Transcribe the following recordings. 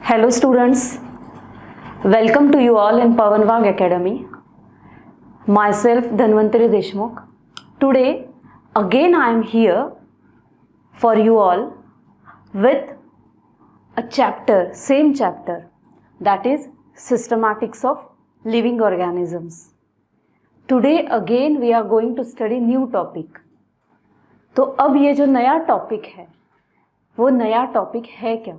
Hello students, welcome to you all in Pawan Wagh Academy. Myself Dhanvantari Deshmukh. Today again I am here for you all with a chapter, same chapter, that is systematics of living organisms. Today again we are going to study new topic. तो अब ये जो नया topic है वो नया topic है क्या?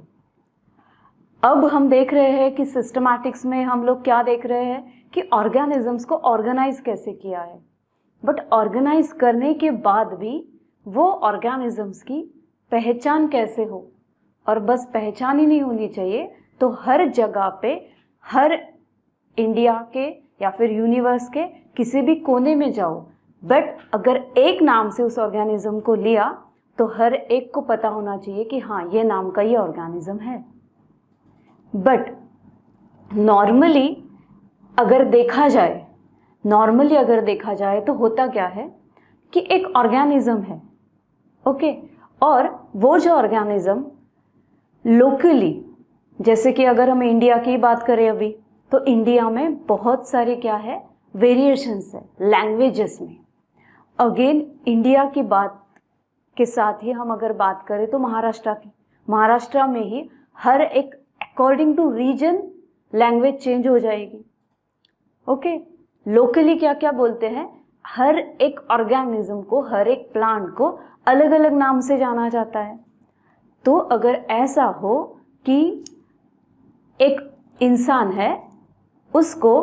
अब हम देख रहे हैं कि सिस्टमैटिक्स में हम लोग क्या देख रहे हैं कि ऑर्गेनिजम्स को ऑर्गेनाइज कैसे किया है, बट ऑर्गेनाइज करने के बाद भी वो ऑर्गेनिजम्स की पहचान कैसे हो। और बस पहचान ही नहीं होनी चाहिए, तो हर जगह पे, हर इंडिया के या फिर यूनिवर्स के किसी भी कोने में जाओ, बट अगर एक नाम से उस ऑर्गेनिज्म को लिया तो हर एक को पता होना चाहिए कि हाँ ये नाम का ये ऑर्गेनिज्म है। बट नॉर्मली अगर देखा जाए तो होता क्या है कि एक ऑर्गेनिज्म है, ओके, और वो जो ऑर्गेनिज्म लोकली, जैसे कि अगर हम इंडिया की बात करें अभी, तो इंडिया में बहुत सारे क्या है, वेरिएशंस है लैंग्वेजेस में। अगेन इंडिया की बात के साथ ही हम अगर बात करें तो महाराष्ट्र में ही हर एक according to region language change हो जाएगी। ओके, लोकली क्या क्या बोलते हैं, हर एक ऑर्गेनिज्म को, हर एक प्लांट को अलग अलग नाम से जाना जाता है। तो अगर ऐसा हो कि एक इंसान है, उसको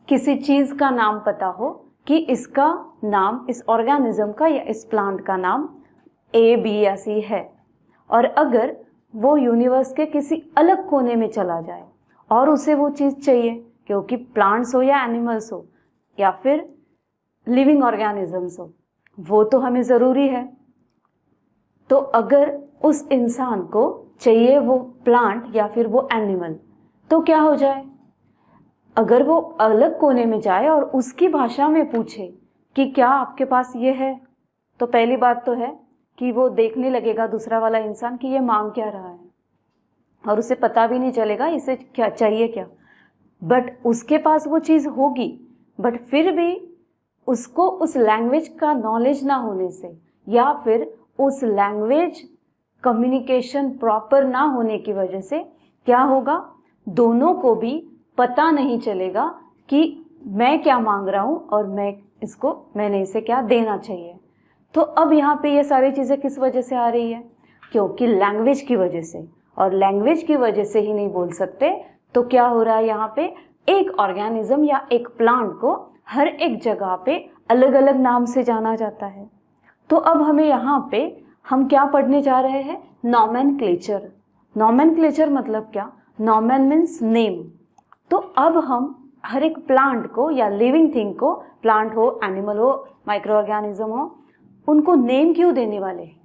किसी चीज़ का नाम पता हो कि इसका नाम, इस ऑर्गेनिज्म का या इस प्लांट का नाम A, B या C है, और अगर वो यूनिवर्स के किसी अलग कोने में चला जाए और उसे वो चीज़ चाहिए, क्योंकि प्लांट्स हो या एनिमल्स हो या फिर लिविंग ऑर्गेनिजम्स हो, वो तो हमें ज़रूरी है। तो अगर उस इंसान को चाहिए वो प्लांट या फिर वो एनिमल, तो क्या हो जाए, अगर वो अलग कोने में जाए और उसकी भाषा में पूछे कि क्या आपके पास ये है, तो पहली बात तो है कि वो देखने लगेगा दूसरा वाला इंसान कि ये मांग क्या रहा है, और उसे पता भी नहीं चलेगा इसे क्या चाहिए क्या। बट उसके पास वो चीज़ होगी, बट फिर भी उसको उस लैंग्वेज का नॉलेज ना होने से या फिर उस लैंग्वेज कम्युनिकेशन प्रॉपर ना होने की वजह से क्या होगा, दोनों को भी पता नहीं चलेगा कि मैं क्या मांग रहा हूँ और मैंने इसे क्या देना चाहिए। तो अब यहाँ पे ये सारी चीज़ें किस वजह से आ रही है, क्योंकि लैंग्वेज की वजह से, और लैंग्वेज की वजह से ही नहीं बोल सकते, तो क्या हो रहा है, यहाँ पे एक ऑर्गेनिज्म या एक प्लांट को हर एक जगह पे अलग अलग नाम से जाना जाता है। तो अब हमें यहाँ पे हम क्या पढ़ने जा रहे हैं, नॉमेनक्लेचर। नॉमेनक्लेचर मतलब क्या, नॉमेन मीन्स नेम। तो अब हम हर एक प्लांट को या लिविंग थिंग को, प्लांट हो, एनिमल हो, माइक्रो ऑर्गेनिज्म हो, उनको नेम क्यों देने वाले हैं,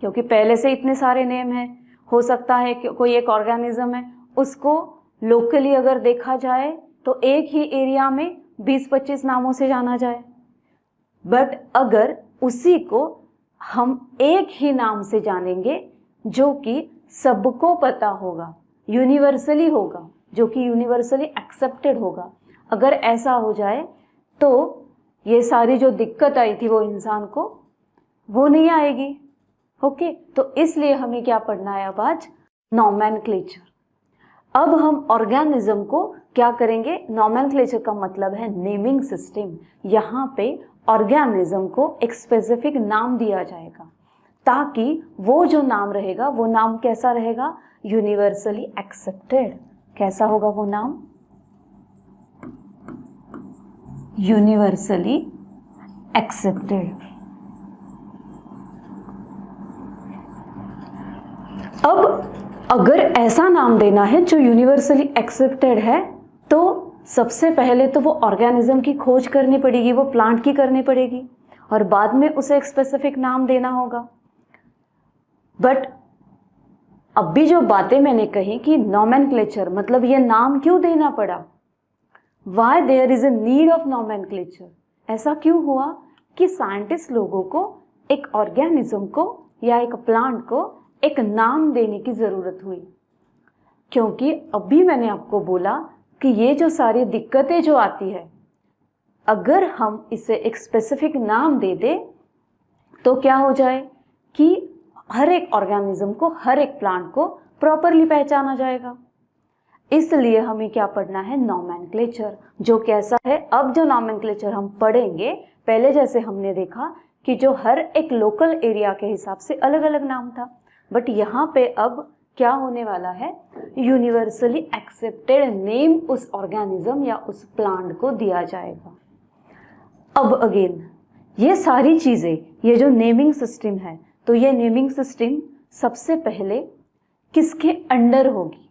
क्योंकि पहले से इतने सारे नेम हैं। हो सकता है कि कोई एक ऑर्गेनिज्म है, उसको लोकली अगर देखा जाए तो एक ही एरिया में 20-25 नामों से जाना जाए, बट अगर उसी को हम एक ही नाम से जानेंगे जो कि सबको पता होगा, यूनिवर्सली होगा, जो कि यूनिवर्सली एक्सेप्टेड होगा, अगर ऐसा हो जाए तो ये सारी जो दिक्कत आई थी वो इंसान को, वो नहीं आएगी। ओके, तो इसलिए हमें क्या पढ़ना है अब आज, नॉमेनक्लेचर। अब हम ऑर्गेनिज्म को क्या करेंगे, नॉमेनक्लेचर का मतलब है नेमिंग सिस्टम। यहाँ पे ऑर्गेनिज्म को एक स्पेसिफिक नाम दिया जाएगा, ताकि वो जो नाम रहेगा वो नाम कैसा रहेगा, यूनिवर्सली एक्सेप्टेड। कैसा होगा वो नाम, यूनिवर्सली एक्सेप्टेड। अब अगर ऐसा नाम देना है जो यूनिवर्सली एक्सेप्टेड है, तो सबसे पहले तो वो ऑर्गेनिज्म की खोज करनी पड़ेगी, वो प्लांट की करनी पड़ेगी, और बाद में उसे एक स्पेसिफिक नाम देना होगा। बट अभी जो बातें मैंने कही कि नॉमेनक्लेचर मतलब ये नाम क्यों देना पड़ा, Why there is a need of nomenclature? ऐसा क्यों हुआ कि साइंटिस्ट लोगों को एक ऑर्गेनिज्म को या एक प्लांट को एक नाम देने की ज़रूरत हुई। क्योंकि अभी मैंने आपको बोला कि ये जो सारी दिक्कतें जो आती है, अगर हम इसे एक स्पेसिफिक नाम दे दे तो क्या हो जाए कि हर एक ऑर्गेनिज्म को, हर एक प्लांट को प्रॉपरली पहचाना जाएगा। इसलिए हमें क्या पढ़ना है, नॉमेनक्लेचर, जो कैसा है। अब जो नॉमेनक्लेचर हम पढ़ेंगे, पहले जैसे हमने देखा कि जो हर एक लोकल एरिया के हिसाब से अलग अलग नाम था, बट यहाँ पे अब क्या होने वाला है, यूनिवर्सली एक्सेप्टेड नेम उस ऑर्गेनिज्म या उस प्लांट को दिया जाएगा। अब अगेन ये सारी चीज़ें, ये जो नेमिंग सिस्टम है, तो ये नेमिंग सिस्टम सबसे पहले किसके अंडर होगी?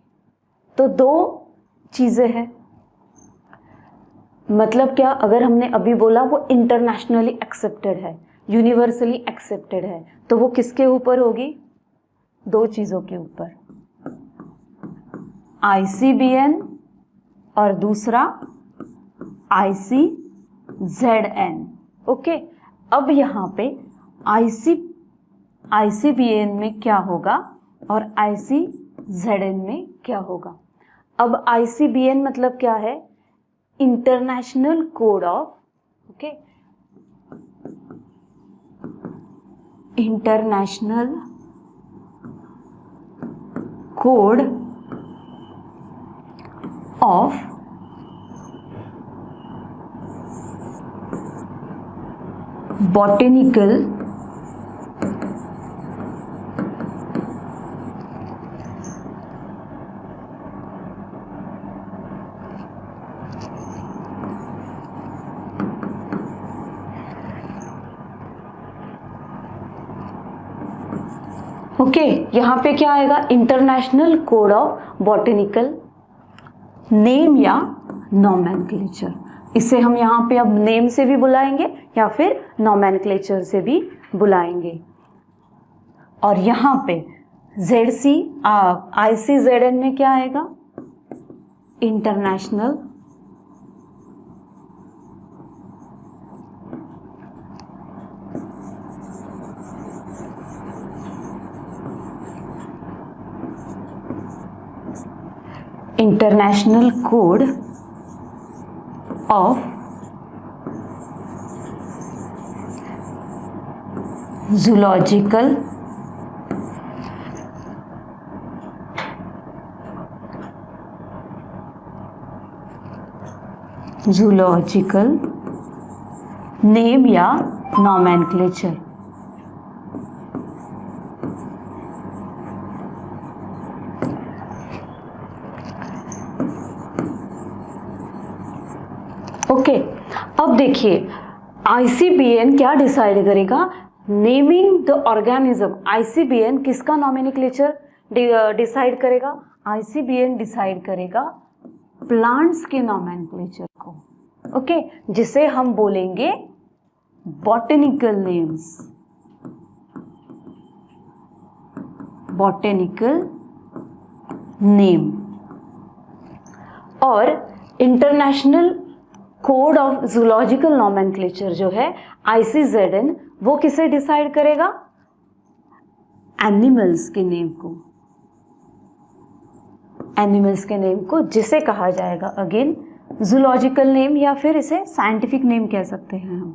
तो दो चीज़ें हैं, मतलब क्या, अगर हमने अभी बोला वो इंटरनेशनली एक्सेप्टेड है, यूनिवर्सली एक्सेप्टेड है, तो वो किसके ऊपर होगी? दो चीज़ों के ऊपर, ICBN और दूसरा ICZN। ओके, अब यहाँ पे ICBN में क्या होगा और ICZN में क्या होगा? अब ICBN मतलब क्या है? International code of, okay, international code of botanical okay, यहाँ पे क्या आएगा? International code of botanical name या नॉमेनक्लेचर। इसे हम यहाँ पे अब नेम से भी बुलाएंगे या फिर नॉमेनक्लेचर से भी बुलाएंगे। और यहाँ पे ICZN में क्या आएगा? International international code of zoological name या नॉमेनक्लेचर। ओके, अब देखिए ICBN क्या डिसाइड करेगा? Naming the organism. ICBN किसका नॉमेनक्लेचर डिसाइड करेगा? ICBN डिसाइड करेगा प्लांट्स के नॉमेनक्लेचर को, ओके, जिसे हम बोलेंगे बॉटेनिकल नेम्स, बॉटेनिकल नेम। और international code of zoological nomenclature जो है ICZN, वो किसे डिसाइड करेगा? एनिमल्स के नेम को, एनिमल्स के नेम को, जिसे कहा जाएगा अगेन जूलॉजिकल नेम या फिर इसे साइंटिफिक नेम कह सकते हैं हम।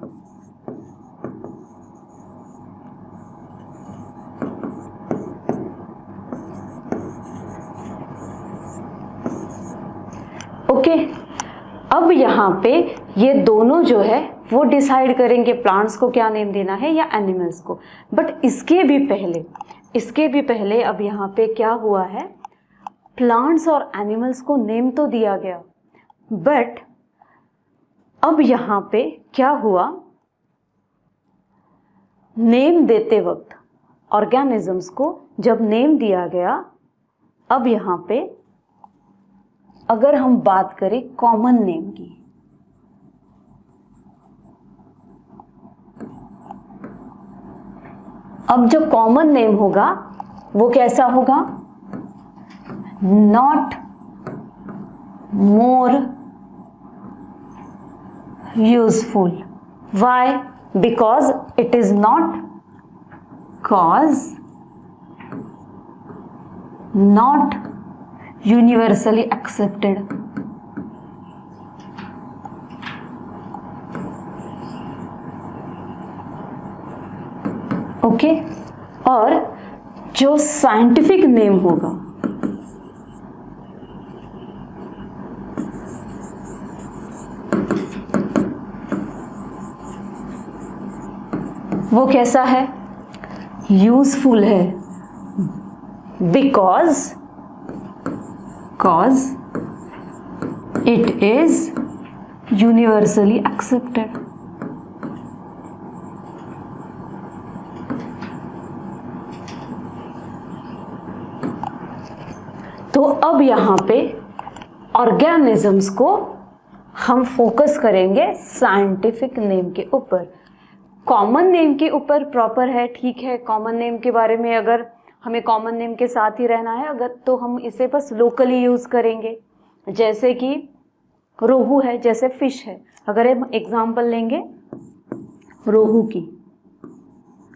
ओके, अब यहाँ पे ये दोनों जो है वो डिसाइड करेंगे प्लांट्स को क्या नेम देना है या एनिमल्स को। बट इसके भी पहले अब यहाँ पे क्या हुआ है, प्लांट्स और एनिमल्स को नेम तो दिया गया, बट अब यहाँ पे क्या हुआ, नेम देते वक्त ऑर्गेनिजम्स को जब नेम दिया गया, अब यहाँ पे अगर हम बात करें कॉमन नेम की, अब जो कॉमन नेम होगा वो कैसा होगा? Not more useful. Why? Because it is not universally accepted. Okay, और जो साइंटिफिक नेम होगा वो कैसा है? यूजफुल है, because it is universally accepted. तो अब यहाँ पे ऑर्गेनिजम्स को हम फोकस करेंगे साइंटिफिक नेम के ऊपर। कॉमन नेम के ऊपर प्रॉपर है, ठीक है। कॉमन नेम के बारे में अगर हमें कॉमन नेम के साथ ही रहना है अगर, तो हम इसे बस लोकली यूज करेंगे। जैसे कि रोहू है, जैसे फिश है, अगर हम एग्जाम्पल लेंगे रोहू की,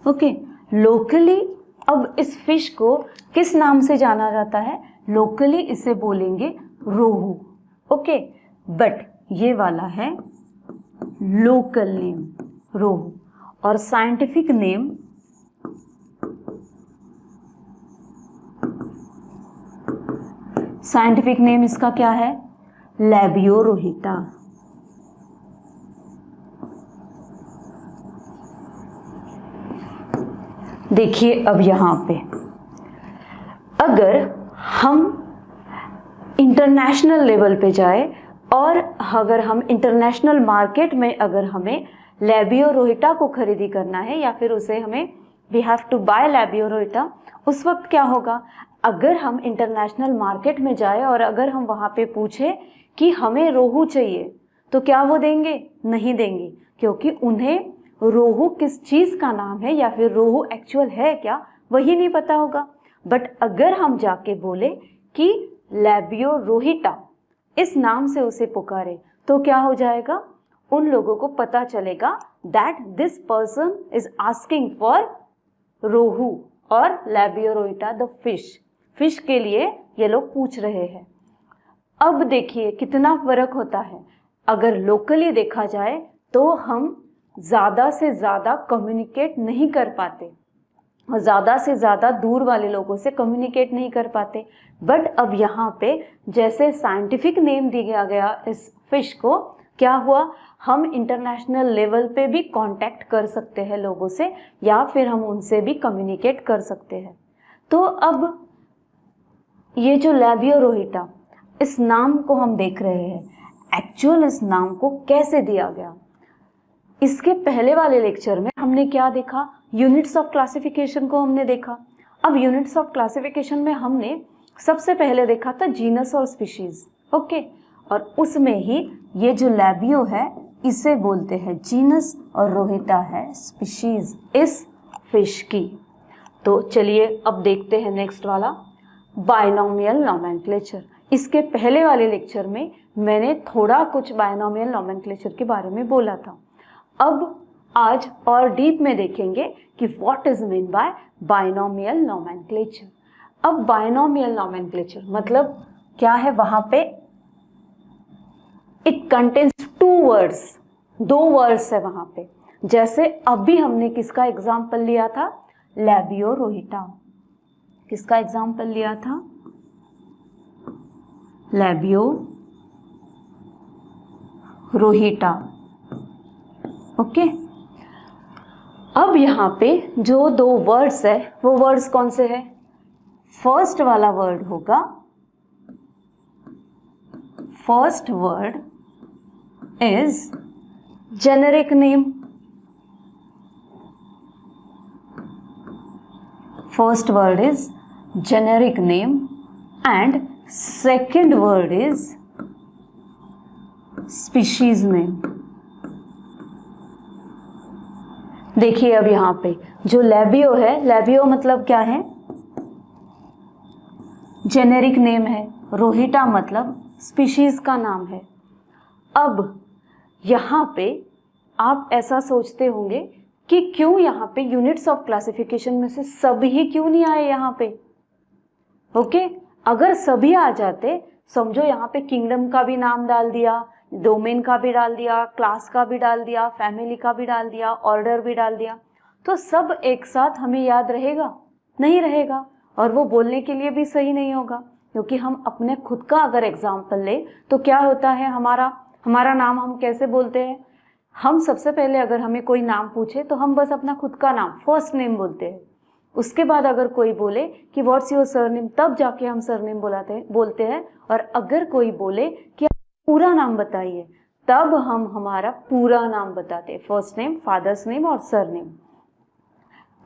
ओके, लोकली अब इस फिश को किस नाम से जाना जाता है? लोकली इसे बोलेंगे रोहू, ओके। बट ये वाला है लोकल नेम रोहू, और साइंटिफिक नेम इसका क्या है? लैबियोरोहिटा। देखिए अब यहां पे अगर हम इंटरनेशनल लेवल पे जाए और अगर हम इंटरनेशनल मार्केट में अगर हमें लैबियोरोहिटा को खरीदी करना है या फिर उसे हमें वी हैव टू बाय लैबियोरोहिटा, उस वक्त क्या होगा? अगर हम इंटरनेशनल मार्केट में जाए और अगर हम वहाँ पे पूछे कि हमें रोहू चाहिए तो क्या वो देंगे? नहीं देंगे, क्योंकि उन्हें रोहू किस चीज़ का नाम है या फिर रोहू एक्चुअल है क्या वही नहीं पता होगा। बट अगर हम जाके बोले कि लैबियोरोहिटा इस नाम से उसे पुकारे तो क्या हो जाएगा? उन लोगों को पता चलेगा that this person is asking for rohu और लैबियोरोहिटा द फिश के लिए ये लोग पूछ रहे हैं। अब देखिए कितना फर्क होता है। अगर लोकली देखा जाए तो हम ज़्यादा से ज़्यादा कम्युनिकेट नहीं कर पाते और ज़्यादा से ज़्यादा दूर वाले लोगों से कम्युनिकेट नहीं कर पाते। बट अब यहाँ पे जैसे साइंटिफिक नेम दिया गया इस फिश को, क्या हुआ? हम इंटरनेशनल लेवल पे भी कांटेक्ट कर सकते हैं लोगों से या फिर हम उनसे भी कम्युनिकेट कर सकते हैं। तो अब ये जो लैबियोरोहिटा इस नाम को हम देख रहे हैं, एक्चुअल इस नाम को कैसे दिया गया? इसके पहले वाले लेक्चर में हमने क्या देखा? यूनिट्स ऑफ क्लासिफिकेशन को हमने देखा। अब यूनिट्स ऑफ क्लासिफिकेशन में हमने सबसे पहले देखा था जीनस और स्पीशीज, ओके, और उसमें ही ये जो लैबियो है इसे बोलते हैं जीनस और रोहिटा है स्पीशीज इस फिश की। तो चलिए अब देखते हैं नेक्स्ट वाला बायनोमियल नोमेनक्लेचर। इसके पहले वाले लेक्चर में मैंने थोड़ा कुछ बायनोमियल नोमेनक्लेचर के बारे में बोला था। अब आज और डीप में देखेंगे कि what is mean by binomial nomenclature. अब बायनोमियल नोमेनक्लेचर मतलब क्या है? वहां पे इट कंटेन्स टू वर्ड्स, दो वर्ड्स है वहां पे। जैसे अभी हमने किसका एग्जाम्पल लिया था? लैबियोरोहिटा। किसका एग्जाम्पल लिया था? लैबियोरोहिटा, ओके। अब यहाँ पे जो दो वर्ड्स है वो वर्ड्स कौन से हैं? फर्स्ट वाला वर्ड होगा, first word is generic name. First word is generic name and second word is species name. देखिए अब यहाँ पे जो लैबियो है, लैबियो मतलब क्या है? जेनेरिक नेम है। रोहिटा मतलब स्पीशीज का नाम है। अब यहाँ पे आप ऐसा सोचते होंगे कि क्यों यहाँ पे यूनिट्स ऑफ क्लासिफिकेशन में से सभी क्यों नहीं आए यहाँ पे? ओके, अगर सभी आ जाते, समझो यहाँ पे किंगडम का भी नाम डाल दिया, डोमेन का भी डाल दिया, क्लास का भी डाल दिया, फैमिली का भी डाल दिया, ऑर्डर भी डाल दिया, तो सब एक साथ हमें याद रहेगा? नहीं रहेगा, और वो बोलने के लिए भी सही नहीं होगा। क्योंकि हम अपने खुद का अगर एग्जाम्पल ले तो क्या होता है, हमारा नाम हम कैसे बोलते हैं? हम सबसे पहले अगर हमें कोई नाम पूछे तो हम बस अपना खुद का नाम, फर्स्ट नेम बोलते हैं। उसके बाद अगर कोई बोले कि व्हाट्स योर सरनेम, तब जाके हम सरनेम बोलते हैं। और अगर कोई बोले कि आप पूरा नाम बताइए, तब हम हमारा पूरा नाम बताते हैं, फर्स्ट नेम, फादर्स नेम और सरनेम।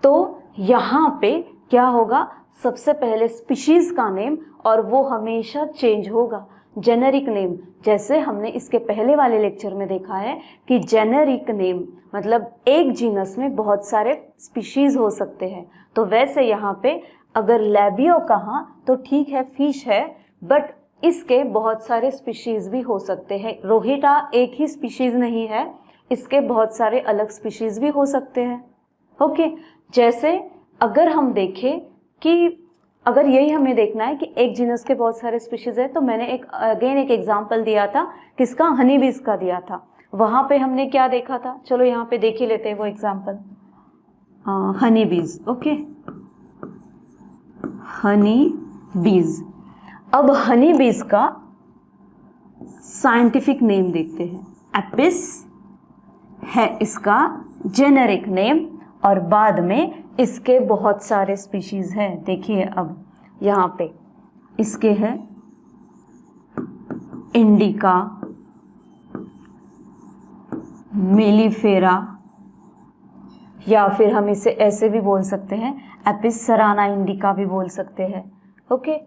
तो यहाँ पे क्या होगा, सबसे पहले स्पीशीज का नेम, और वो हमेशा चेंज होगा। जेनेरिक नेम, जैसे हमने इसके पहले वाले लेक्चर में देखा है कि जेनेरिक नेम मतलब एक जीनस में बहुत सारे स्पीशीज हो सकते हैं। तो वैसे यहाँ पे अगर लैबियो कहा तो ठीक है, फिश है, बट इसके बहुत सारे स्पीशीज भी हो सकते हैं। रोहिटा एक ही स्पीशीज नहीं है, इसके बहुत सारे अलग स्पीशीज भी हो सकते हैं। ओके, जैसे अगर हम देखें कि अगर यही हमें देखना है कि एक जीनस के बहुत सारे स्पीशीज है, तो मैंने एक एग्जांपल दिया था, किसका, हनी बीज का दिया था। वहाँ पे हमने क्या देखा था, चलो यहाँ पे देख ही लेते हैं वो एग्जांपल, हनी बीज। ओके, हनी बीज। अब हनी बीज का साइंटिफिक नेम देखते हैं, एपिस है इसका जेनेरिक नेम, और बाद में इसके बहुत सारे स्पीशीज हैं। देखिए अब यहाँ पे इसके हैं इंडिका, मेलिफेरा, या फिर हम इसे ऐसे भी बोल सकते हैं, एपिस सराना इंडिका भी बोल सकते हैं। ओके,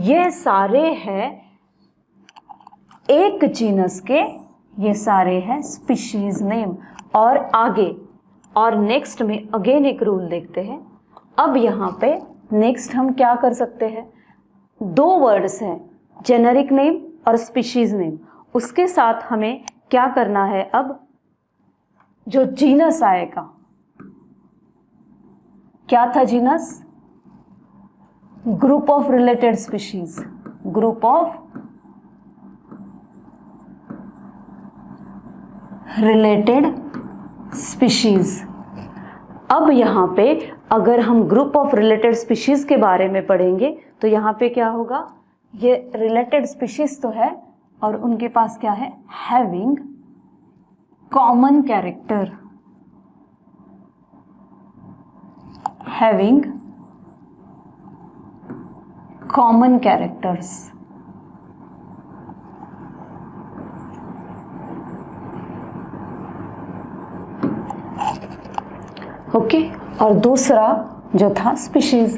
ये सारे हैं एक जीनस के, ये सारे हैं स्पीशीज नेम। और आगे और नेक्स्ट में अगेन एक रूल देखते हैं। अब यहाँ पे नेक्स्ट हम क्या कर सकते हैं, दो वर्ड्स हैं, जेनेरिक नेम और स्पीशीज नेम। उसके साथ हमें क्या करना है, अब जो जीनस आएगा, क्या था genus, group of related species, group of related species. अब यहाँ पे अगर हम ग्रुप ऑफ रिलेटेड स्पीशीज के बारे में पढ़ेंगे तो यहाँ पे क्या होगा, ये रिलेटेड स्पीशीज तो है और उनके पास क्या है, having common character, having common characters. Okay, और दूसरा जो था स्पीशीज।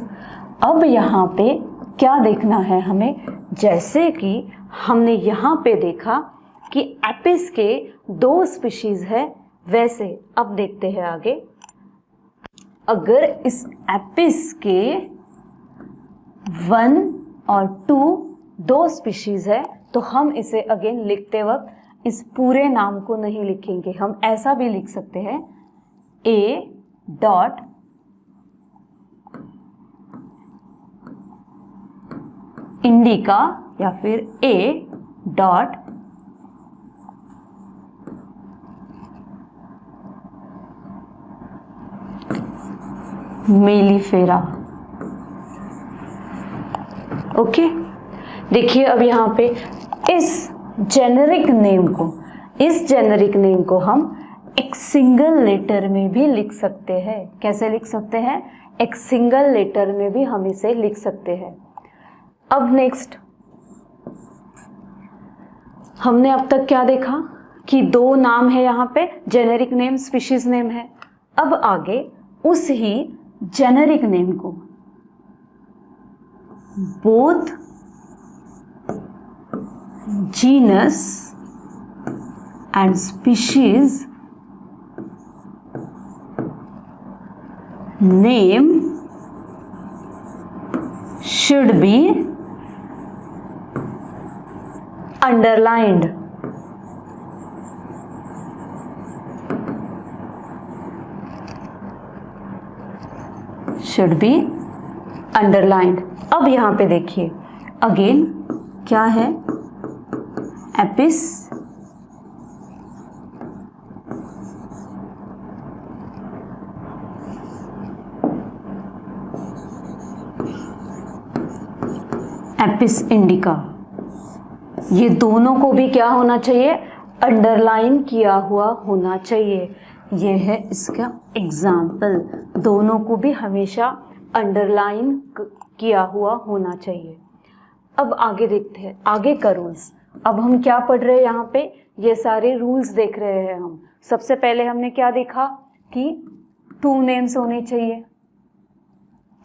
अब यहाँ पे क्या देखना है हमें, जैसे कि हमने यहाँ पे देखा कि एपिस के 2 स्पीशीज है, वैसे अब देखते हैं आगे। अगर इस एपिस के 1 और 2 स्पीशीज है तो हम इसे अगेन लिखते वक्त इस पूरे नाम को नहीं लिखेंगे, हम ऐसा भी लिख सकते हैं, ए डॉट इंडिका, या फिर ए डॉट मेलिफेरा। ओके, देखिए अब यहाँ पे इस जेनेरिक नेम को हम एक सिंगल लेटर में भी लिख सकते हैं। कैसे लिख सकते हैं, एक सिंगल लेटर में भी हम इसे लिख सकते हैं। अब नेक्स्ट हमने अब तक क्या देखा कि 2 नाम है यहाँ पे, जेनेरिक नेम, स्पीशीज नेम है। अब आगे उस ही जेनेरिक नेम को both genus and species name should be underlined. Should be underlined. अब यहाँ पे देखिए अगेन क्या है, एपिस एपिस इंडिका। ये दोनों को भी क्या होना चाहिए, अंडरलाइन किया हुआ होना चाहिए। ये है इसका एग्जाम्पल, दोनों को भी हमेशा अंडरलाइन किया हुआ होना चाहिए। अब आगे देखते हैं, आगे का रूल्स। अब हम क्या पढ़ रहे हैं यहाँ पे, ये सारे रूल्स देख रहे हैं हम। सबसे पहले हमने क्या देखा कि 2 नेम्स होने चाहिए,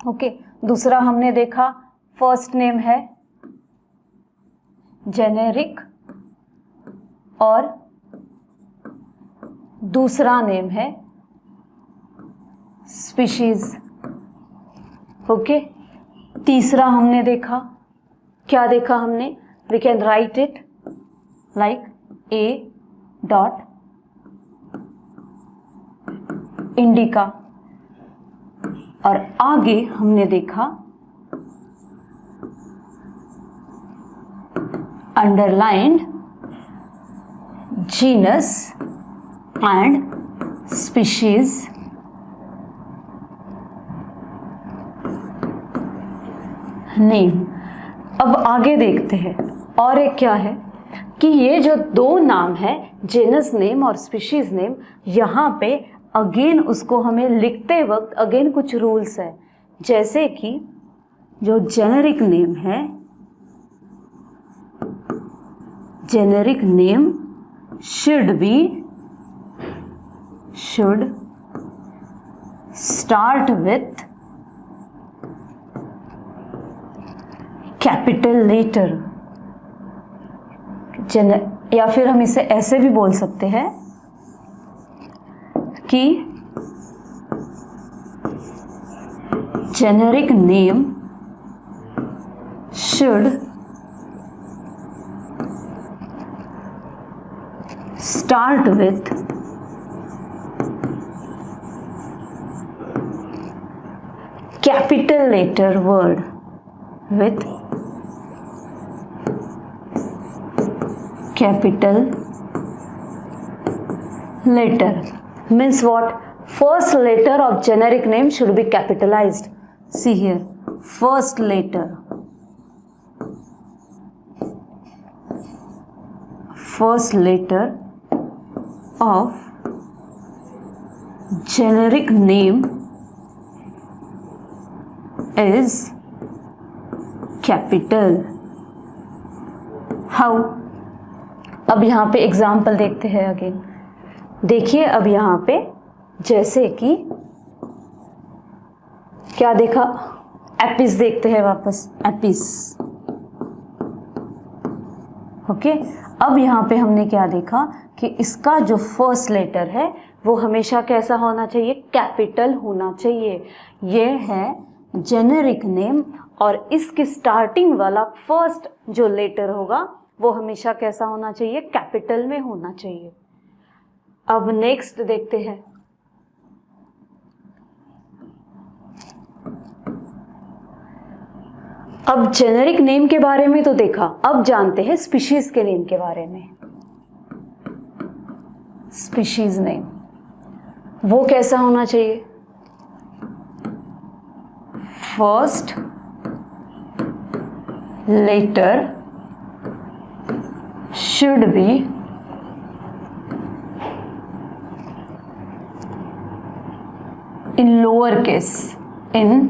ओके। दूसरा हमने देखा फर्स्ट नेम है जेनेरिक और दूसरा नेम है स्पीशीज, ओके। तीसरा हमने देखा, क्या देखा हमने, we can write it like a dot indica. और आगे हमने देखा underlined genus and species name. अब आगे देखते हैं, और एक क्या है कि ये जो 2 नाम है, जेनस नेम और स्पीशीज नेम, यहाँ पे अगेन उसको हमें लिखते वक्त अगेन कुछ रूल्स है। जैसे कि जो जेनेरिक नेम है, generic name should start with capital letter, या फिर हम इसे ऐसे भी बोल सकते हैं कि generic name should start with capital letter word, with capital letter means what, first letter of generic name should be capitalized. See here, first letter of generic name is capital. How? अब यहाँ पे example देखते हैं again. देखिए अब यहाँ पे जैसे कि क्या देखा, एपिस देखते हैं वापस, एपिस, ओके। अब यहाँ पे हमने क्या देखा कि इसका जो फर्स्ट लेटर है वो हमेशा कैसा होना चाहिए, कैपिटल होना चाहिए। ये है जेनेरिक नेम और इसकी स्टार्टिंग वाला फर्स्ट जो लेटर होगा वो हमेशा कैसा होना चाहिए, कैपिटल में होना चाहिए। अब नेक्स्ट देखते हैं, अब जेनेरिक नेम के बारे में तो देखा, अब जानते हैं स्पीशीज के नेम के बारे में। स्पीशीज नेम वो कैसा होना चाहिए, first letter should be in lower case, in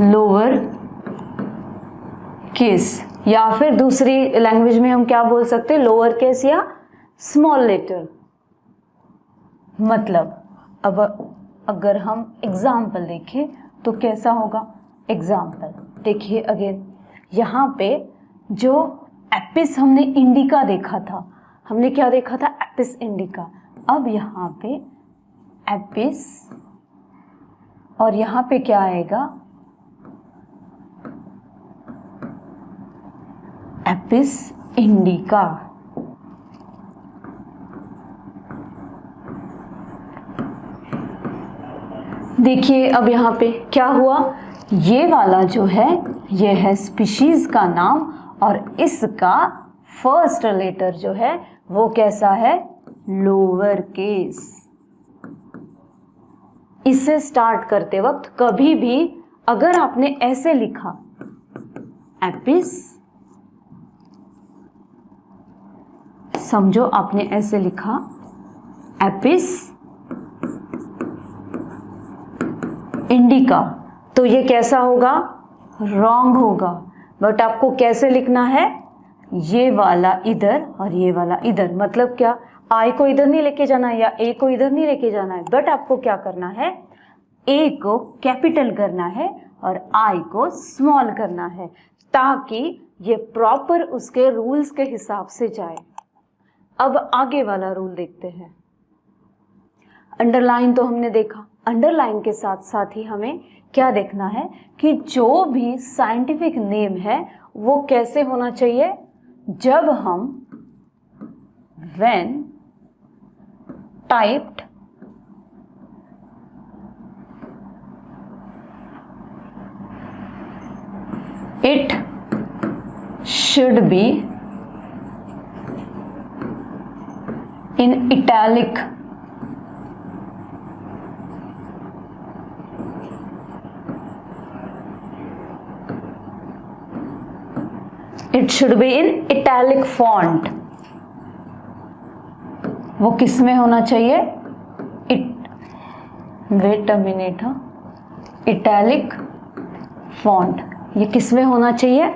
lower case, या फिर दूसरी लैंग्वेज में हम क्या बोल सकते हैं, लोअर केस या स्मॉल लेटर। मतलब अब अगर हम एग्जाम्पल देखें तो कैसा होगा, एग्जाम्पल देखिए अगेन, यहाँ पे जो एपिस हमने इंडिका देखा था, हमने क्या देखा था, एपिस इंडिका। अब यहाँ पे एपिस और यहाँ पे क्या आएगा, एपिस इंडिका। देखिए अब यहाँ पे क्या हुआ ये वाला जो है ये है स्पीशीज का नाम और इसका फर्स्ट लेटर जो है वो कैसा है, लोअर केस। इसे स्टार्ट करते वक्त कभी भी अगर आपने ऐसे लिखा एपिस, समझो आपने ऐसे लिखा एपिस इंडिका, तो ये कैसा होगा, रॉन्ग होगा। बट आपको कैसे लिखना है, ये वाला इधर और ये वाला इधर, मतलब क्या, आई को इधर नहीं लेके जाना है या ए को इधर नहीं लेके जाना है, बट आपको क्या करना है, ए को कैपिटल करना है और आई को स्मॉल करना है, ताकि ये प्रॉपर उसके रूल्स के हिसाब से जाए। अब आगे वाला रूल देखते हैं। अंडरलाइन तो हमने देखा, अंडरलाइन के साथ साथ ही हमें क्या देखना है कि जो भी साइंटिफिक नेम है वो कैसे होना चाहिए, जब हम when typed it should be in italic. It should be in italic font. वो किस में होना चाहिए, wait a minute, italic font, ये किस में होना चाहिए,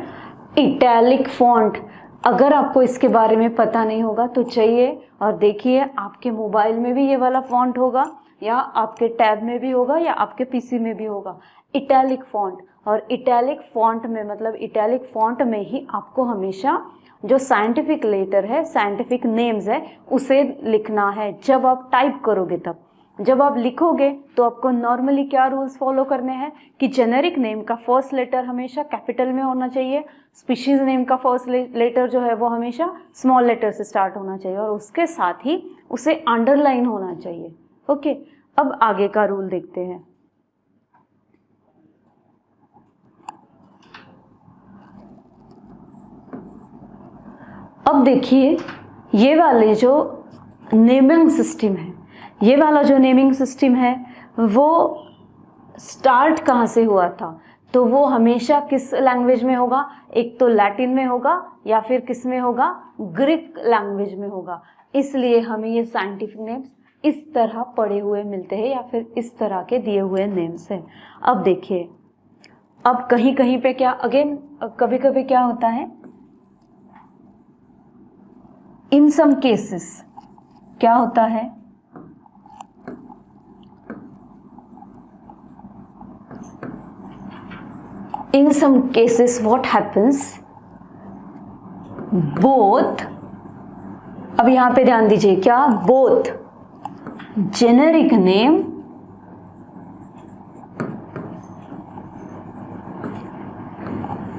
इटैलिक फॉन्ट। अगर आपको इसके बारे में पता नहीं होगा तो चाहिए और देखिए, आपके मोबाइल में भी ये वाला फॉन्ट होगा या आपके टैब में भी होगा या आपके पीसी में भी होगा, इटैलिक फॉन्ट। और इटैलिक फॉन्ट में मतलब इटैलिक फॉन्ट में ही आपको हमेशा जो साइंटिफिक लेटर है, साइंटिफिक नेम्स है, उसे लिखना है जब आप टाइप करोगे। तब जब आप लिखोगे तो आपको नॉर्मली क्या रूल्स फॉलो करने हैं कि जेनेरिक नेम का फर्स्ट लेटर हमेशा कैपिटल में होना चाहिए, स्पीशीज नेम का फर्स्ट लेटर जो है वो हमेशा स्मॉल लेटर से स्टार्ट होना चाहिए और उसके साथ ही उसे अंडरलाइन होना चाहिए। ओके, अब आगे का रूल देखते हैं। अब देखिए, ये वाले जो नेमिंग सिस्टम है, ये वाला जो नेमिंग सिस्टम है वो स्टार्ट कहाँ से हुआ था, तो वो हमेशा किस लैंग्वेज में होगा, एक तो लैटिन में होगा या फिर किस में होगा, ग्रीक लैंग्वेज में होगा। इसलिए हमें ये साइंटिफिक नेम्स इस तरह पड़े हुए मिलते हैं या फिर इस तरह के दिए हुए नेम्स हैं। अब देखिए, अब कहीं कहीं पे क्या, अगेन कभी कभी क्या होता है, इन सम केसेस क्या होता है, in some cases what happens, both, अब यहां पे ध्यान दीजिए, क्या, both generic name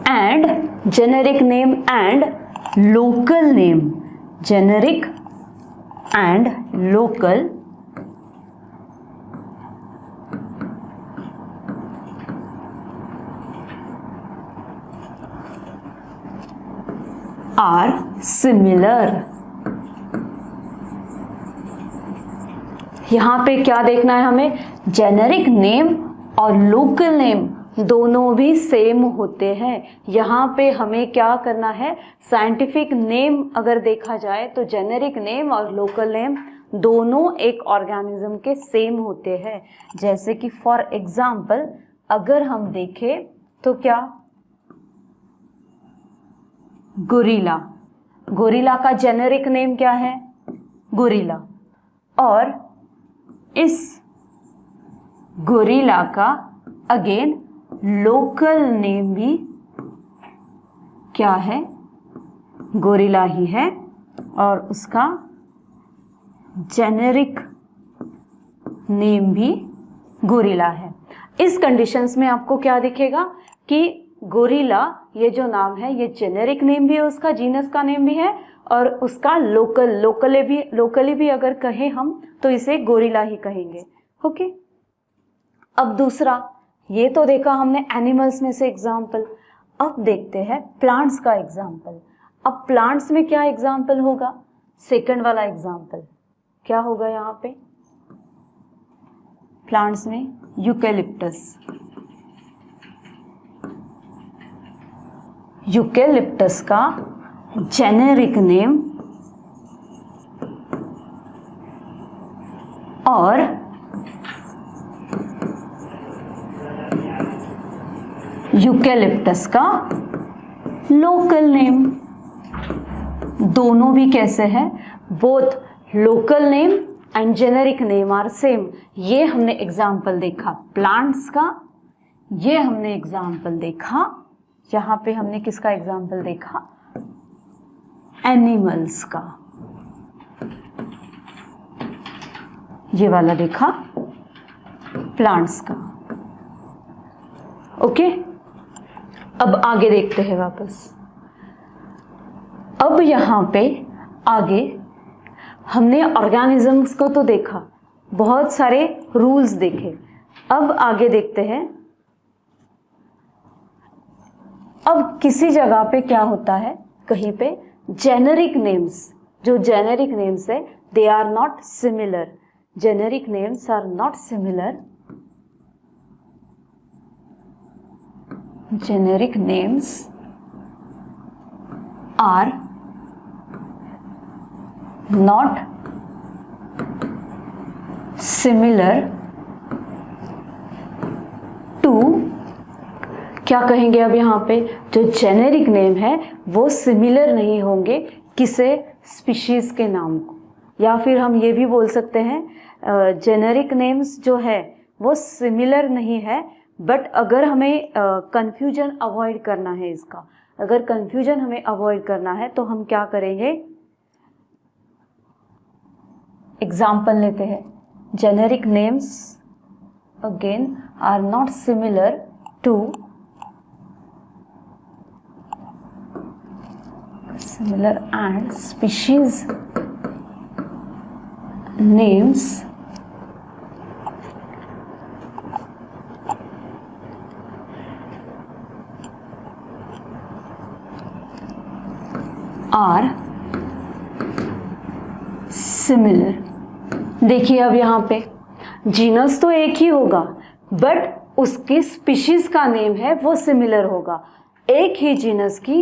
and local name, generic and local are similar। यहां पे क्या देखना है हमें, जेनेरिक नेम और लोकल नेम दोनों भी सेम होते हैं। यहाँ पे हमें क्या करना है, साइंटिफिक नेम अगर देखा जाए तो जेनेरिक नेम और लोकल नेम दोनों एक ऑर्गेनिज्म के सेम होते हैं। जैसे कि फॉर एग्जाम्पल अगर हम देखें तो क्या, गोरिल्ला, गोरिल्ला का जेनेरिक नेम क्या है, गोरिल्ला, और इस गोरिल्ला का अगेन लोकल नेम भी क्या है, गोरिल्ला ही है और उसका जेनेरिक नेम भी गोरिल्ला है। इस कंडीशंस में आपको क्या दिखेगा कि गोरिल्ला ये जो नाम है ये जेनेरिक नेम भी है, उसका जीनस का नेम भी है और उसका लोकली भी अगर कहें हम तो इसे गोरिल्ला ही कहेंगे। ओके, अब दूसरा, ये तो देखा हमने एनिमल्स में से एग्जाम्पल। अब देखते हैं प्लांट्स का एग्जाम्पल। अब प्लांट्स में क्या एग्जाम्पल होगा? सेकंड वाला एग्जाम्पल क्या होगा यहाँ पे? प्लांट्स में यूकेलिप्टस। यूकेलिप्टस का जेनेरिक नेम और यूकेलिप्टस का लोकल नेम, दोनों भी कैसे है? Both local name and generic name are same. ये हमने एग्जाम्पल देखा प्लांट्स का, ये हमने एग्जाम्पल देखा, यहाँ पे हमने किसका एग्जाम्पल देखा? एनिमल्स का। ये वाला देखा प्लांट्स का। ओके, अब आगे देखते हैं वापस। अब यहाँ पे आगे हमने ऑर्गेनिजम्स को तो देखा, बहुत सारे रूल्स देखे। अब आगे देखते हैं, अब किसी जगह पे क्या होता है, कहीं पे जेनेरिक नेम्स, जो जेनेरिक नेम्स है they are not similar. Generic names are not similar. Generic names are not similar to, क्या कहेंगे अब यहाँ पे? जो जेनेरिक नेम है वो सिमिलर नहीं होंगे किसे? स्पीशीज के नाम को। या फिर हम ये भी बोल सकते हैं जेनेरिक नेम्स जो है वो सिमिलर नहीं है, बट अगर हमें कंफ्यूजन अवॉइड करना है इसका, अगर कंफ्यूजन हमें अवॉइड करना है तो हम क्या करेंगे? एग्जाम्पल लेते हैं। Generic names again are not similar to similar and species names are similar. देखिए अब यहाँ पे जीनस तो एक ही होगा, बट उसकी स्पीशीज का नेम है वो सिमिलर होगा। एक ही जीनस की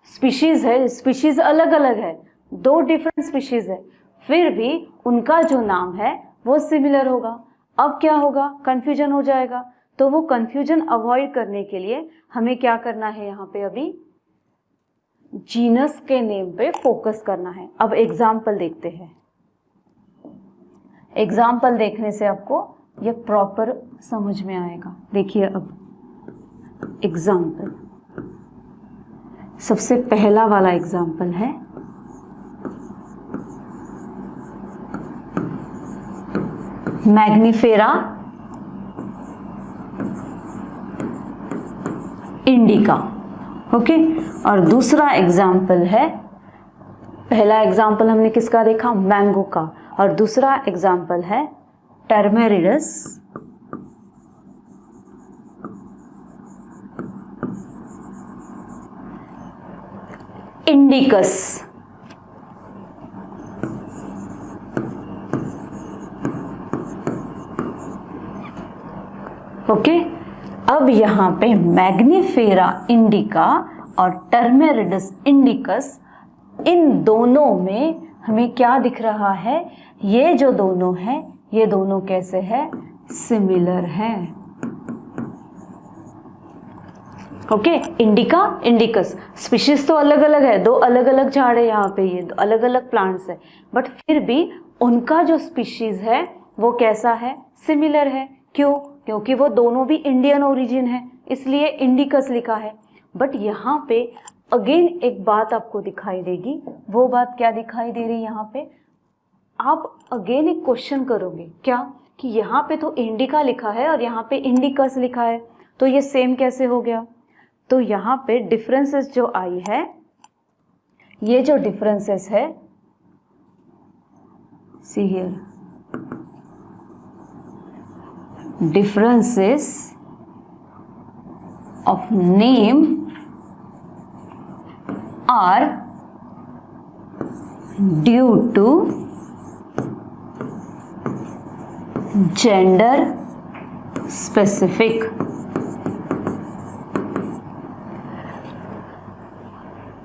स्पीशीज है, स्पीशीज अलग अलग है, दो डिफरेंट स्पीशीज है, फिर भी उनका जो नाम है वो सिमिलर होगा। अब क्या होगा? कंफ्यूजन हो जाएगा। तो वो कंफ्यूजन अवॉइड करने के लिए हमें क्या करना है? यहाँ पे अभी जीनस के नेम पे फोकस करना है। अब एग्जाम्पल देखते हैं। एग्जाम्पल देखने से आपको ये प्रॉपर समझ में आएगा। देखिए अब एग्जाम्पल, सबसे पहला वाला एग्जाम्पल है मैग्निफेरा इंडिका। ओके, और दूसरा एग्जाम्पल है, पहला एग्जाम्पल हमने किसका देखा? मैंगो का, और दूसरा एग्जाम्पल है टर्मेरिडस इंडिकस। ओके, अब यहाँ पे मैग्निफेरा इंडिका और टर्मेरिडस इंडिकस, इन दोनों में हमें क्या दिख रहा है? ये जो दोनों हैं ये दोनों कैसे हैं? सिमिलर हैं। ओके, इंडिका इंडिकस स्पीशीज तो अलग अलग है, दो अलग अलग झाड़ है यहाँ पे, ये दो अलग अलग प्लांट्स है, बट फिर भी उनका जो स्पीशीज है वो कैसा है? सिमिलर है। क्यों? क्योंकि वो दोनों भी इंडियन ओरिजिन है, इसलिए इंडिकस लिखा है। बट यहाँ पे अगेन एक बात आपको दिखाई देगी। वो बात क्या दिखाई दे रही है? यहाँ पे आप अगेन एक क्वेश्चन करोगे, क्या कि यहाँ पे तो इंडिका लिखा है और यहाँ पे इंडिकस लिखा है, तो ये सेम कैसे हो गया? तो यहाँ पे डिफरेंसेस जो आई है, ये जो डिफरेंसेस है, see here, differences of name are due to gender specific।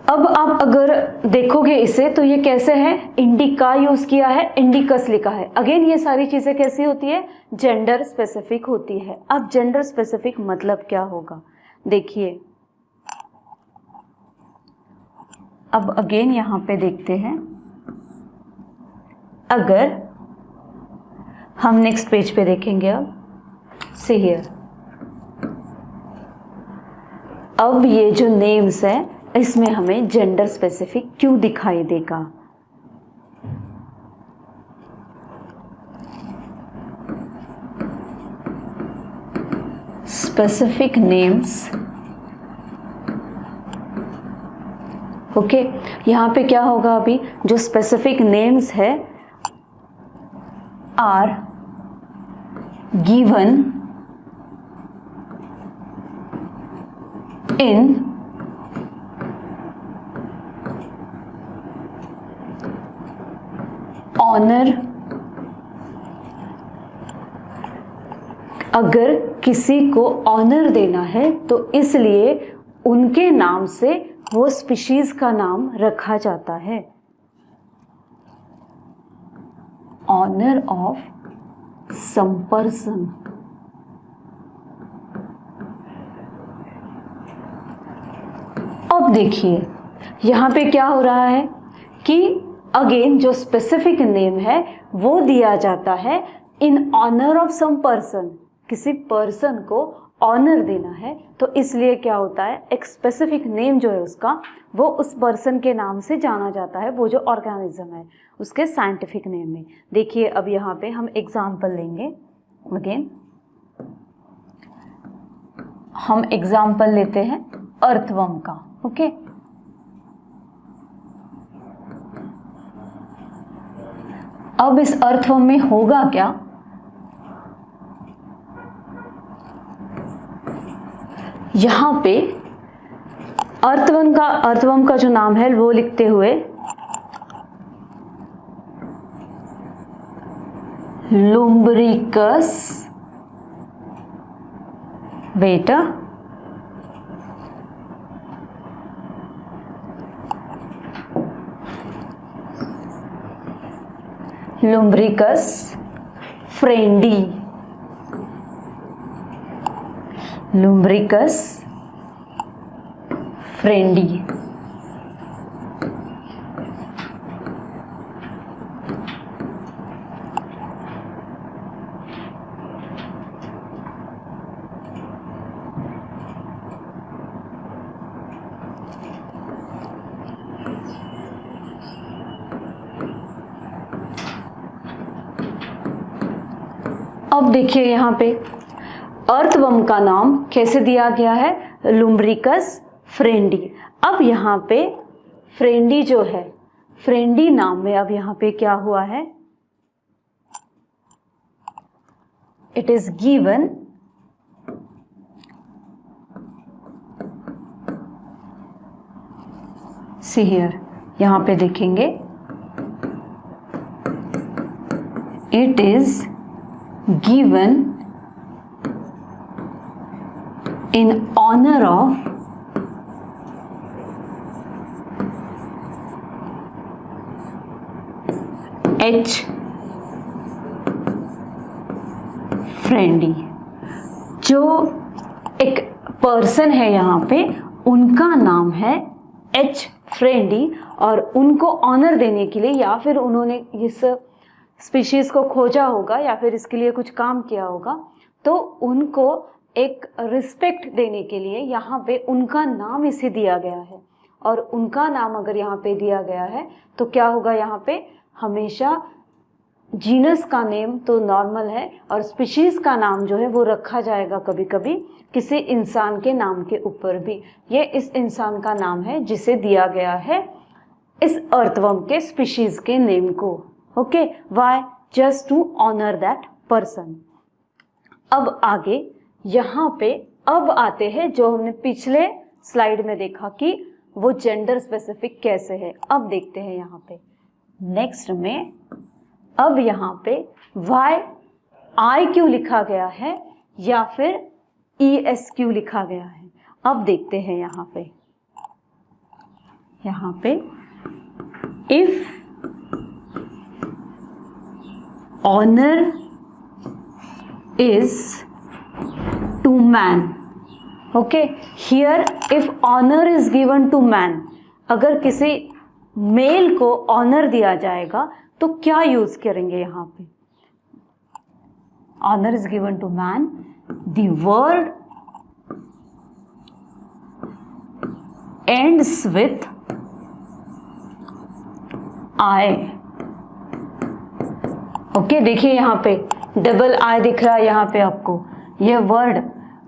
अब आप अगर देखोगे इसे तो ये कैसे है, इंडिका यूज किया है, इंडिकस लिखा है। अगेन ये सारी चीजें कैसी होती है, जेंडर स्पेसिफिक होती है। अब जेंडर स्पेसिफिक मतलब क्या होगा, देखिए अब अगेन यहां पे देखते हैं। अगर हम नेक्स्ट पेज पे देखेंगे, अब सी हियर, अब ये जो नेम्स है इसमें हमें जेंडर स्पेसिफिक क्यों दिखाई देगा। स्पेसिफिक नेम्स, ओके, यहां पे क्या होगा, अभी जो स्पेसिफिक नेम्स है आर गिवन इन ऑनर, अगर किसी को ऑनर देना है तो इसलिए उनके नाम से वो स्पीशीज का नाम रखा जाता है। ऑनर ऑफ सम पर्सन, अब देखिए यहां पे क्या हो रहा है कि अगेन जो स्पेसिफिक नेम है वो दिया जाता है in honour of some person, किसी पर्सन को ऑनर देना है तो इसलिए क्या होता है, एक स्पेसिफिक नेम जो है उसका वो उस पर्सन के नाम से जाना जाता है, वो जो ऑर्गेनिज्म है उसके साइंटिफिक नेम में। देखिए अब यहाँ पे हम एग्जाम्पल लेंगे, अगेन हम एग्जाम्पल लेते हैं अर्थवर्म का, ओके। अब इस अर्थवर्म में होगा क्या, यहां पे अर्थवर्म का जो नाम है वो लिखते हुए लुम्ब्रिकस वेटा, लुम्ब्रिकस फ्रेंडी, लुम्ब्रिकस फ्रेंडी। अब देखिए यहाँ पे अर्थवर्म का नाम कैसे दिया गया है, लुम्ब्रिकस फ्रेंडी। अब यहाँ पे फ्रेंडी जो है, फ्रेंडी नाम में अब यहाँ पे क्या हुआ है, it is given see here, यहाँ पे देखेंगे it is given in honor of H. फ्रेंडी। जो एक पर्सन है यहाँ पे उनका नाम है एच फ्रेंडी और उनको ऑनर देने के लिए या फिर उन्होंने इस स्पीशीज को खोजा होगा या फिर इसके लिए कुछ काम किया होगा तो उनको एक रिस्पेक्ट देने के लिए यहाँ पे उनका नाम इसे दिया गया है। और उनका नाम अगर यहाँ पे दिया गया है तो क्या होगा, यहाँ पे हमेशा जीनस का नेम तो नॉर्मल है और स्पीशीज का नाम जो है वो रखा जाएगा कभी कभी किसी इंसान के नाम के ऊपर भी। ये इस इंसान का नाम है जिसे दिया गया है इस अर्थवर्म के स्पीशीज के नेम को, okay, why, just to honour that person. अब आगे यहाँ पे अब आते हैं जो हमने पिछले स्लाइड में देखा कि वो जेंडर स्पेसिफिक कैसे है। अब देखते हैं यहाँ पे नेक्स्ट में, अब यहाँ पे वाई आई क्यू लिखा गया है या फिर ESQ लिखा गया है। अब देखते हैं यहाँ पे if honour is to man, okay, here if honour is given to man, अगर किसी मेल को ऑनर दिया जाएगा तो क्या यूज करेंगे यहाँ पे? Honour is given to man, the word ends with I. Okay, देखिए यहाँ पे डबल आई दिख रहा है यहाँ पे आपको। ये वर्ड,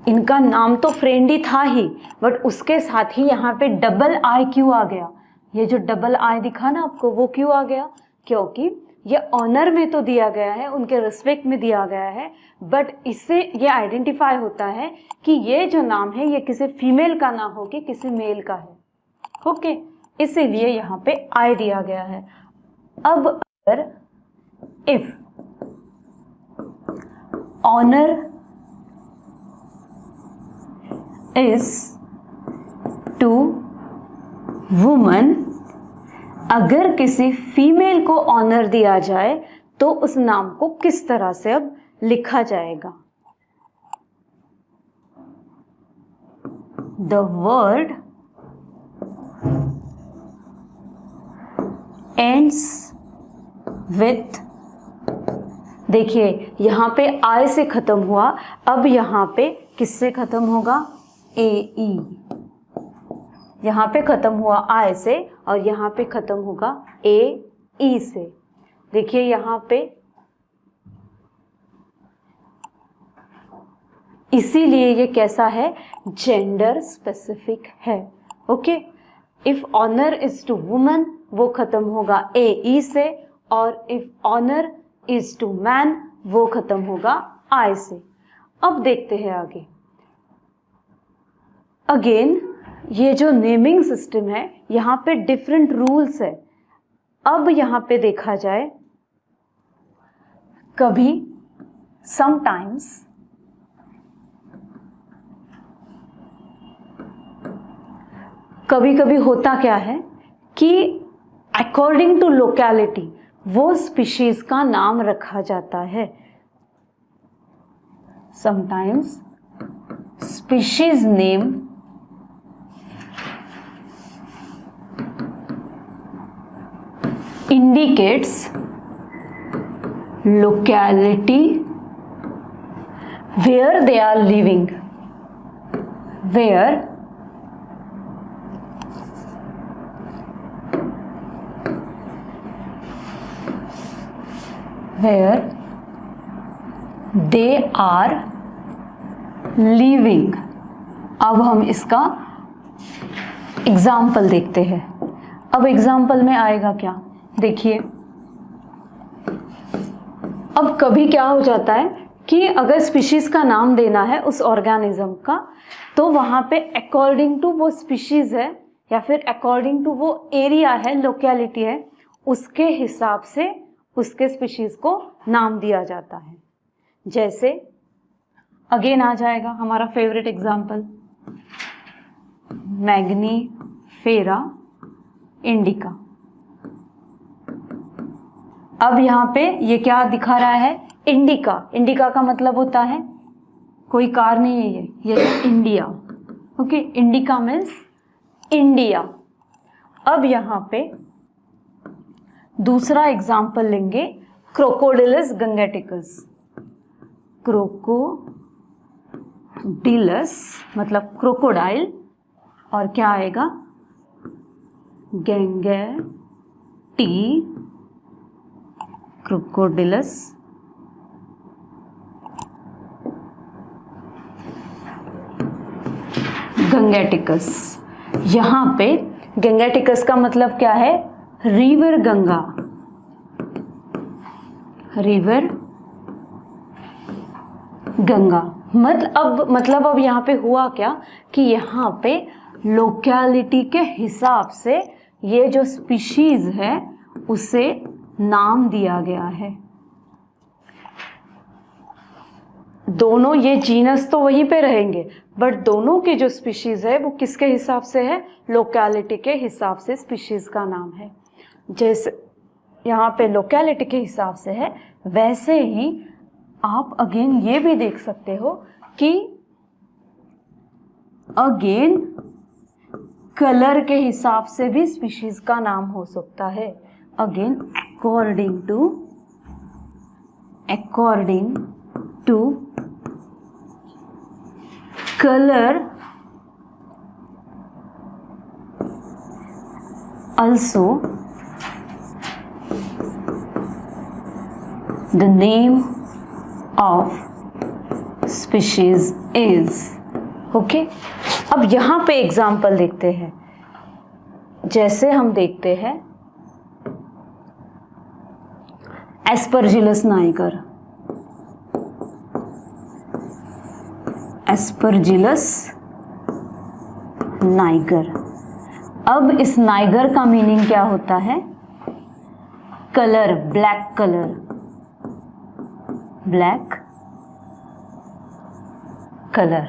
इनका नाम तो फ्रेंड ही था ही, बट उसके साथ ही यहाँ पे डबल आई क्यों आ गया? ये जो डबल आई दिखा ना आपको, वो क्यों आ गया? क्योंकि ये ऑनर में तो दिया गया है, उनके रिस्पेक्ट में दिया गया है, बट इससे ये आइडेंटिफाई होता है कि ये जो नाम है ये किसी फीमेल का ना हो कि किसी मेल का है। ओके, इसीलिए यहाँ पे आई दिया गया है। अब अगर if honour is to woman, अगर किसी फीमेल को ऑनर दिया जाए तो उस नाम को किस तरह से अब लिखा जाएगा? द वर्ड एंड्स विथ, देखिए यहां पे आई से खत्म हुआ, अब यहां पे किससे खत्म होगा? AE। यहाँ पे खत्म हुआ आई से और यहाँ पे खत्म होगा AE से। देखिए यहाँ पे, इसीलिए ये कैसा है? जेंडर स्पेसिफिक है। Okay, if honour is to woman वो खत्म होगा AE से, और if honour is to man वो खत्म होगा आई से। अब देखते हैं आगे। अगेन ये जो नेमिंग सिस्टम है यहाँ पे डिफरेंट रूल्स है। अब यहाँ पे देखा जाए, कभी समटाइम्स कभी कभी होता क्या है कि अकॉर्डिंग टू लोकेलिटी वो स्पीशीज का नाम रखा जाता है। Sometimes species name indicates locality where they are living, where they are living। अब हम इसका एग्जाम्पल देखते हैं। अब एग्जाम्पल में आएगा क्या? देखिए, अब कभी क्या हो जाता है कि अगर स्पीशीज का नाम देना है उस ऑर्गेनिज्म का, तो वहां पे अकॉर्डिंग टू वो स्पीशीज है या फिर अकॉर्डिंग टू वो एरिया है, लोकेलिटी है, उसके हिसाब से उसके स्पीशीज को नाम दिया जाता है। जैसे अगेन आ जाएगा हमारा फेवरेट एग्जाम्पल, मैग्नीफेरा इंडिका। अब यहाँ पे ये क्या दिखा रहा है? इंडिका। इंडिका का मतलब होता है, कोई कार नहीं है ये India. Okay, indica means India. अब यहाँ पे दूसरा एग्जाम्पल लेंगे, क्रोकोडिलस गंगेटिकस। क्रोकोडिलस मतलब क्रोकोडाइल, और क्या आएगा? गंगेटी क्रोकोडिलस गंगेटिकस। यहाँ पे गंगेटिकस का मतलब क्या है? River Ganga, river Ganga. मतलब अब यहाँ पे हुआ क्या कि यहाँ पे लोकेलिटी के हिसाब से ये जो स्पीशीज है उसे नाम दिया गया है। दोनों ये जीनस तो वहीं पे रहेंगे, बट दोनों की जो स्पीशीज है वो किसके हिसाब से है? लोकेलिटी के हिसाब से स्पीशीज का नाम है। जैसे यहाँ पे लोकेलिटी के हिसाब से है, वैसे ही आप अगेन ये भी देख सकते हो कि अगेन कलर के हिसाब से भी स्पीशीज का नाम हो सकता है। Again according to colour also the name of species is okay। अब यहाँ पे एग्जाम्पल देखते हैं। जैसे हम देखते हैं एस्परजिलस नाइगर, एस्परजिलस नाइगर। अब इस नाइगर का मीनिंग क्या होता है? Colour, black colour, black colour.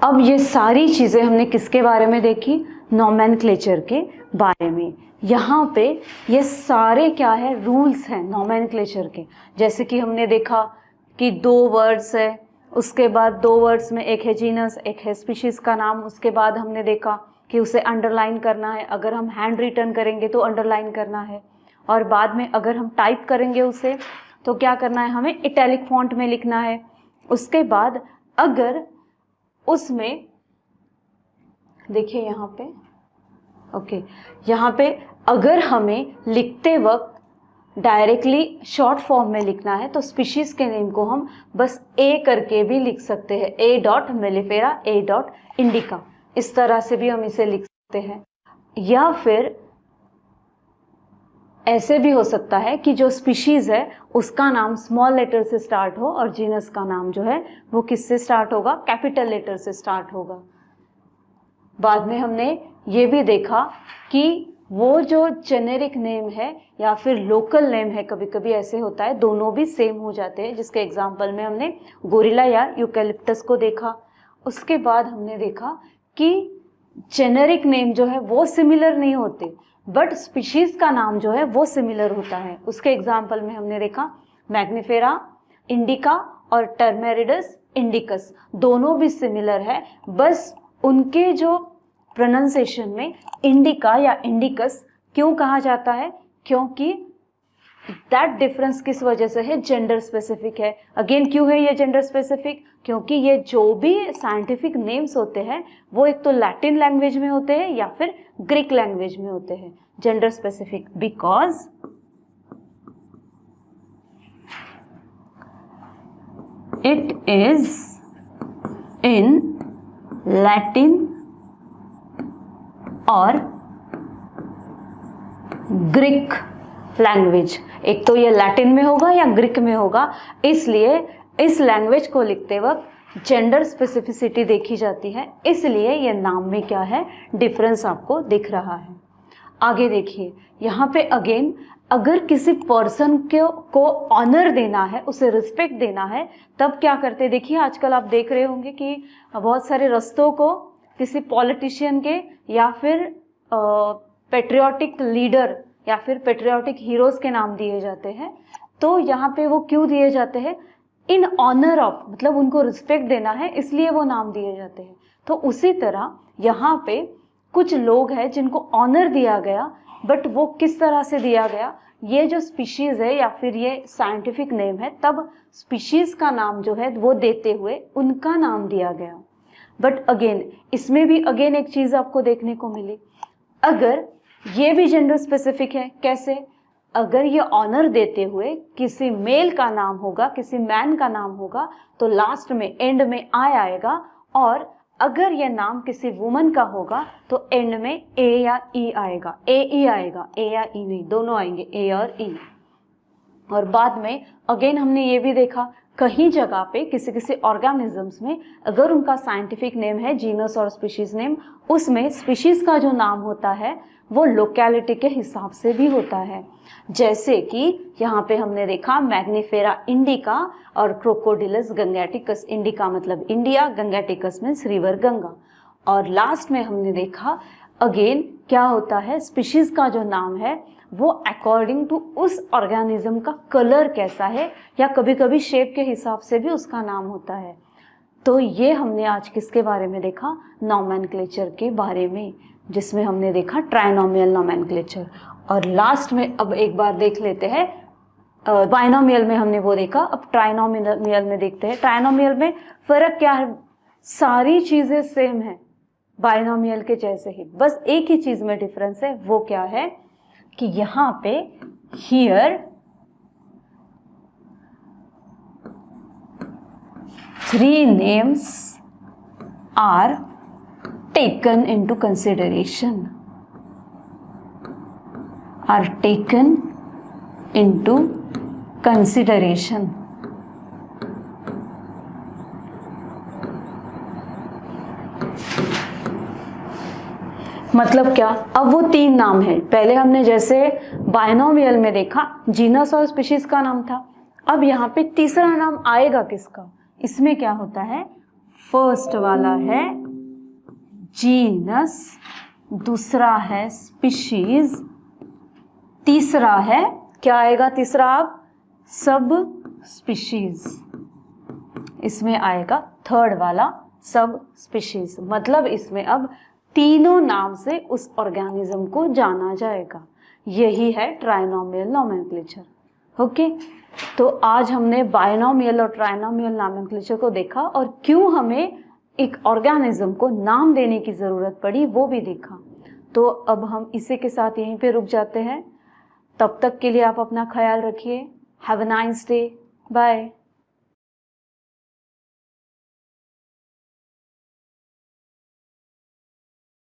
अब ये सारी चीजें हमने किसके बारे में देखी? नोमेनक्लेचर के बारे में। यहाँ पे ये सारे क्या है? रूल्स हैं नोमेनक्लेचर के। जैसे कि हमने देखा कि 2 वर्ड्स है, उसके बाद 2 वर्ड्स में एक है जीनस, एक है स्पीशीज का नाम। उसके बाद हमने देखा कि उसे अंडरलाइन करना है, अगर हम हैंड रिटन करेंगे तो अंडरलाइन करना है, और बाद में अगर हम टाइप करेंगे उसे तो क्या करना है? हमें इटैलिक फॉन्ट में लिखना है। उसके बाद अगर उसमें देखिए यहाँ पे ओके, यहाँ पे अगर हमें लिखते वक्त डायरेक्टली शॉर्ट फॉर्म में लिखना है तो स्पीशीज के नेम को हम बस ए करके भी लिख सकते हैं, ए डॉट मेलिफेरा, ए डॉट इंडिका, इस तरह से भी हम इसे लिख सकते हैं। या फिर ऐसे भी हो सकता है कि जो स्पीशीज है उसका नाम स्मॉल लेटर से स्टार्ट हो और जीनस का नाम जो है वो किससे स्टार्ट होगा? कैपिटल लेटर से स्टार्ट होगा। बाद में हमने ये भी देखा कि वो जो जेनेरिक नेम है या फिर लोकल नेम है, कभी कभी ऐसे होता है दोनों भी सेम हो जाते हैं, जिसके एग्जाम्पल में हमने गोरिल्ला या यूकैलिप्टस को देखा। उसके बाद हमने देखा कि जेनेरिक नेम जो है वो सिमिलर नहीं होते, बट स्पीशीज का नाम जो है वो सिमिलर होता है। उसके एग्जाम्पल में हमने देखा मैग्निफेरा इंडिका और टर्मेरिडस इंडिकस, दोनों भी सिमिलर है, बस उनके जो प्रोनाउंसिएशन में इंडिका या इंडिकस क्यों कहा जाता है? क्योंकि दैट डिफरेंस किस वजह से है? जेंडर स्पेसिफिक है। अगेन क्यों है ये जेंडर स्पेसिफिक? क्योंकि ये जो भी साइंटिफिक नेम्स होते हैं वो एक तो लैटिन लैंग्वेज में होते हैं या फिर ग्रीक लैंग्वेज में होते हैं। Gender specific because it is in Latin और ग्रीक लैंग्वेज। एक तो ये लैटिन में होगा या ग्रीक में होगा, इसलिए इस लैंग्वेज को लिखते वक्त जेंडर स्पेसिफिसिटी देखी जाती है, इसलिए ये नाम में क्या है? डिफरेंस आपको दिख रहा है। आगे देखिए, यहाँ पे अगेन अगर किसी पर्सन को ऑनर देना है, उसे रिस्पेक्ट देना है, तब क्या करते? देखिए आजकल आप देख रहे होंगे कि बहुत सारे रस्तों को किसी पॉलिटिशियन के या फिर पेट्रियाटिक लीडर या फिर पेट्रियाटिक हीरोज के नाम दिए जाते हैं। तो यहाँ पे वो क्यों दिए जाते हैं? इन ऑनर ऑफ, मतलब उनको रिस्पेक्ट देना है इसलिए वो नाम दिए जाते हैं। तो उसी तरह यहाँ पे कुछ लोग हैं जिनको ऑनर दिया गया, बट वो किस तरह से दिया गया? ये जो स्पीशीज है या फिर ये साइंटिफिक नेम है, तब स्पीशीज का नाम जो है वो देते हुए उनका नाम दिया गया। बट अगेन इसमें भी अगेन एक चीज आपको देखने को मिली, अगर ये भी जेंडर स्पेसिफिक है। कैसे? अगर ये ऑनर देते हुए किसी मेल का नाम होगा, किसी मैन का नाम होगा, तो लास्ट में एंड में आई आएगा, और अगर ये नाम किसी वुमन का होगा तो एंड में ए या ई आएगा, ए ई आएगा, ए या ई नहीं, दोनों आएंगे, ए और ई। और बाद में अगेन हमने ये भी देखा कहीं जगह पे किसी किसी ऑर्गेनिजम्स में अगर उनका साइंटिफिक नेम है जीनस और स्पीशीज नेम, उसमें स्पीशीज का जो नाम होता है वो लोकेलिटी के हिसाब से भी होता है। जैसे कि यहाँ पे हमने देखा मैग्निफेरा इंडिका और क्रोकोडिलस गंगेटिकस। इंडिका मतलब इंडिया, गंगेटिकस मीन्स रिवर गंगा। और लास्ट में हमने देखा अगेन क्या होता है, स्पीशीज का जो नाम है वो अकॉर्डिंग टू उस ऑर्गेनिज्म का कलर कैसा है या कभी कभी शेप के हिसाब से भी उसका नाम होता है। तो ये हमने आज किसके बारे में देखा, नॉमेनक्लेचर के बारे में, जिसमें हमने देखा ट्राइनोमियल नॉमेनक्लेचर। और लास्ट में अब एक बार देख लेते हैं, बाइनोमियल में हमने वो देखा, अब ट्राइनोमियल में देखते हैं। ट्राइनोमियल में फर्क क्या है, सारी चीजें सेम है बाइनोमियल के जैसे ही, बस एक ही चीज में डिफरेंस है। वो क्या है कि यहाँ पे here 3 names are taken into consideration, are taken into consideration। मतलब क्या, अब वो 3 नाम है। पहले हमने जैसे बाइनोमियल में देखा जीनस और स्पीशीज का नाम था, अब यहाँ पे तीसरा नाम आएगा किसका, इसमें क्या होता है, फर्स्ट वाला है जीनस, दूसरा है स्पीशीज, तीसरा है क्या आएगा, तीसरा अब सब स्पीशीज, इसमें आएगा थर्ड वाला सब स्पीशीज। मतलब इसमें अब तीनों नाम से उस ऑर्गेनिज्म को जाना जाएगा। यही है ट्राइनोमियल नॉमेनक्लेचर। ओके, तो आज हमने बाइनोमियल और ट्राइनोमियल नॉमेनक्लेचर को देखा और क्यों हमें एक ऑर्गेनिज्म को नाम देने की जरूरत पड़ी वो भी देखा। तो अब हम इसी के साथ यहीं पे रुक जाते हैं। तब तक के लिए आप अपना ख्याल रखिए। Have a nice day, bye.